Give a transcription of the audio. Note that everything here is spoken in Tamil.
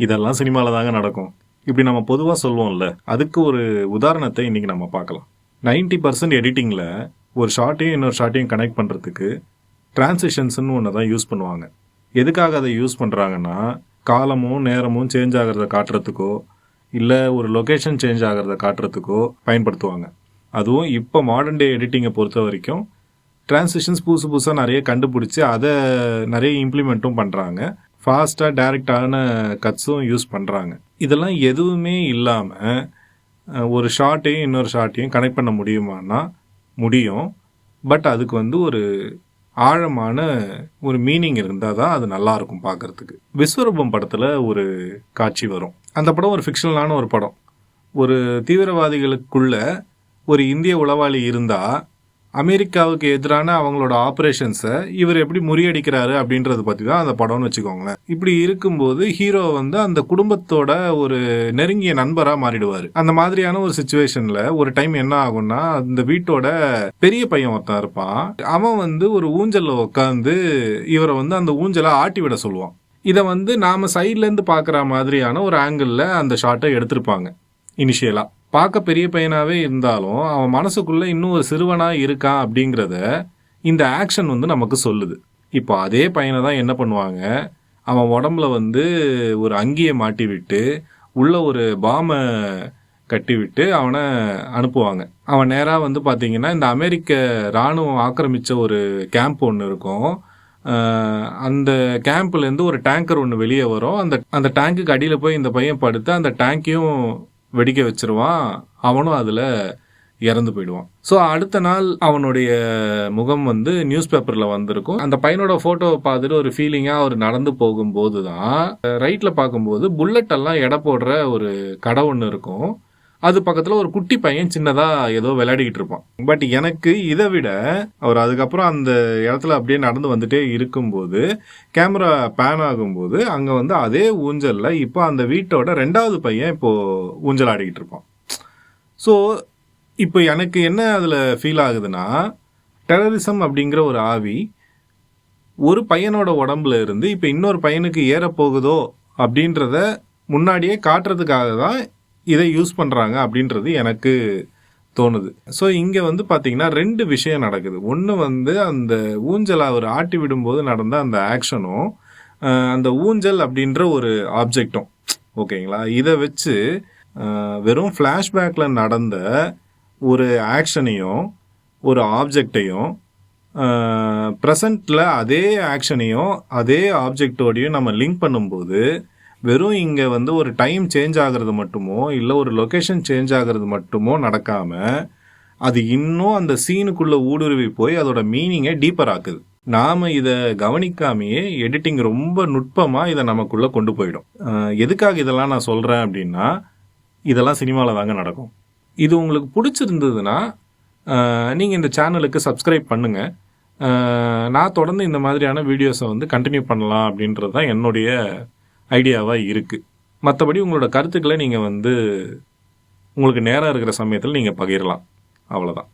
இதெல்லாம் சினிமாவில் தாங்க நடக்கும். இப்படி நம்ம பொதுவாக சொல்லுவோம்ல, அதுக்கு ஒரு உதாரணத்தை இன்றைக்கி நம்ம பார்க்கலாம். 90% எடிட்டிங்கில் ஒரு ஷார்ட்டையும் இன்னொரு ஷார்ட்டையும் கனெக்ட் பண்ணுறதுக்கு டிரான்சிஷன்ஸ்னு ஒன்று தான் யூஸ் பண்ணுவாங்க. எதுக்காக அதை யூஸ் பண்ணுறாங்கன்னா, காலமும் நேரமும் சேஞ்ச் ஆகிறத காட்டுறதுக்கோ இல்லை ஒரு லொக்கேஷன் சேஞ்ச் ஆகிறத காட்டுறதுக்கோ பயன்படுத்துவாங்க. அதுவும் இப்போ மாடர்ன் டே எடிட்டிங்கை பொறுத்த வரைக்கும் டிரான்சிஷன்ஸ் புதுசாக நிறைய கண்டுபிடிச்சி அதை நிறைய இம்ப்ளிமெண்ட்டும் பண்ணுறாங்க. ஃபாஸ்ட்டாக டைரெக்டான கட்ஸும் யூஸ் பண்ணுறாங்க. இதெல்லாம் எதுவுமே இல்லாமல் ஒரு ஷார்ட்டையும் இன்னொரு ஷார்ட்டையும் கனெக்ட் பண்ண முடியுமான்னா முடியும். பட் அதுக்கு ஒரு ஆழமான ஒரு மீனிங் இருந்தால் தான் அது நல்லாயிருக்கும் பார்க்குறதுக்கு. விஸ்வரூபம் படத்தில் ஒரு காட்சி வரும். அந்த படம் ஒரு ஃபிக்ஷனலான ஒரு படம். ஒரு தீவிரவாதிகளுக்குள்ள ஒரு இந்திய உளவாளி இருந்தால் அமெரிக்காவுக்கு எதிரான அவங்களோட ஆப்ரேஷன்ஸை இவர் எப்படி முறியடிக்கிறாரு அப்படின்றத பற்றி தான் அந்த படம்னு வச்சுக்கோங்களேன். இப்படி இருக்கும்போது ஹீரோ அந்த குடும்பத்தோட ஒரு நெருங்கிய நண்பராக மாறிடுவார். அந்த மாதிரியான ஒரு சுச்சுவேஷனில் ஒரு டைம் என்ன ஆகும்னா, அந்த வீட்டோட பெரிய பையன் ஒருத்தன் இருப்பான். அவன் ஒரு ஊஞ்சலில் உட்காந்து இவரை அந்த ஊஞ்சலை ஆட்டி விட சொல்லுவான். இதை நாம் சைட்லேருந்து பார்க்குற மாதிரியான ஒரு ஆங்கிளில் அந்த ஷாட்டை எடுத்திருப்பாங்க. இனிஷியலாக பார்க்க பெரிய பையனாகவே இருந்தாலும் அவன் மனசுக்குள்ளே இன்னும் ஒரு சிறுவனாக இருக்கான் அப்படிங்கிறத இந்த ஆக்ஷன் நமக்கு சொல்லுது. இப்போ அதே பையனை தான் என்ன பண்ணுவாங்க, அவன் உடம்புல ஒரு அங்கியை மாட்டி விட்டு உள்ள ஒரு பாமை கட்டி விட்டு அவனை அனுப்புவாங்க. அவன் நேராக பார்த்தீங்கன்னா இந்த அமெரிக்க இராணுவம் ஆக்கிரமித்த ஒரு கேம்ப் ஒன்று இருக்கும். அந்த கேம்ப்லேருந்து ஒரு டேங்கர் ஒன்று வெளியே வரும். அந்த டேங்குக்கு அடியில் போய் இந்த பையன் படுத்து அந்த டேங்கையும் வெடிக்க வச்சிருவான். அவனும் அதில் இறந்து போயிடுவான். ஸோ அடுத்த நாள் அவனுடைய முகம் நியூஸ் பேப்பரில் வந்திருக்கும். அந்த பையனோட ஃபோட்டோவை பார்த்துட்டு ஒரு ஃபீலிங்காக அவர் நடந்து போகும்போது தான் ரைட்டில் பார்க்கும்போது புல்லட் எல்லாம் எடை போடுற ஒரு கடை ஒன்று இருக்கும். அது பக்கத்தில் ஒரு குட்டி பையன் சின்னதாக ஏதோ விளையாடிக்கிட்டு இருப்பான். பட் எனக்கு இதை விட அவர் அதுக்கப்புறம் அந்த இடத்துல அப்படியே நடந்து வந்துட்டே இருக்கும்போது கேமரா பேன் ஆகும்போது அங்கே அதே ஊஞ்சலில் இப்போ அந்த வீட்டோட 2வது பையன் இப்போது ஊஞ்சல் ஆடிக்கிட்டு இருப்பான். ஸோ இப்போ எனக்கு என்ன அதில் ஃபீல் ஆகுதுன்னா, டெரரிசம் அப்படிங்கிற ஒரு ஆவி ஒரு பையனோட உடம்புல இருந்து இப்போ இன்னொரு பையனுக்கு ஏறப்போகுதோ அப்படின்றத முன்னாடியே காட்டுறதுக்காக தான் இதை யூஸ் பண்ணுறாங்க அப்படின்றது எனக்கு தோணுது. ஸோ இங்கே பார்த்தீங்கன்னா 2 விஷயம் நடக்குது. ஒன்று அந்த ஊஞ்சலை அவர் ஆட்டி விடும்போது நடந்த அந்த ஆக்ஷனும் அந்த ஊஞ்சல் அப்படின்ற ஒரு ஆப்ஜெக்டும் ஓகேங்களா. இதை வச்சு வெறும் ஃப்ளாஷ்பேக்கில் நடந்த ஒரு ஆக்ஷனையும் ஒரு ஆப்ஜெக்டையும் ப்ரெசண்ட்டில் அதே ஆக்ஷனையும் அதே ஆப்ஜெக்டோடையும் நம்ம லிங்க் பண்ணும்போது வெறும் இங்கே ஒரு டைம் சேஞ்ச் ஆகிறது மட்டுமோ இல்லை ஒரு லொக்கேஷன் சேஞ்ச் ஆகிறது மட்டுமோ நடக்காமல் அது இன்னும் அந்த சீனுக்குள்ளே ஊடுருவி போய் அதோட மீனிங்கை டீப்பர் ஆக்குது. நாம் இதை கவனிக்காமையே எடிட்டிங் ரொம்ப நுட்பமாக இதை நமக்குள்ளே கொண்டு போயிடும். எதுக்காக இதெல்லாம் நான் சொல்கிறேன் அப்படின்னா, இதெல்லாம் சினிமாவில் தாங்க நடக்கும். இது உங்களுக்கு பிடிச்சிருந்ததுன்னா நீங்கள் இந்த சேனலுக்கு சப்ஸ்கிரைப் பண்ணுங்கள். நான் தொடர்ந்து இந்த மாதிரியான வீடியோஸை கண்டினியூ பண்ணலாம் அப்படின்றது தான் என்னுடைய ஐடியாவாக இருக்குது. மற்றபடி உங்களோட கருத்துக்களை நீங்கள் உங்களுக்கு நேரம் இருக்கிற சமயத்தில் நீங்கள் பகிரலாம். அவ்வளோதான்.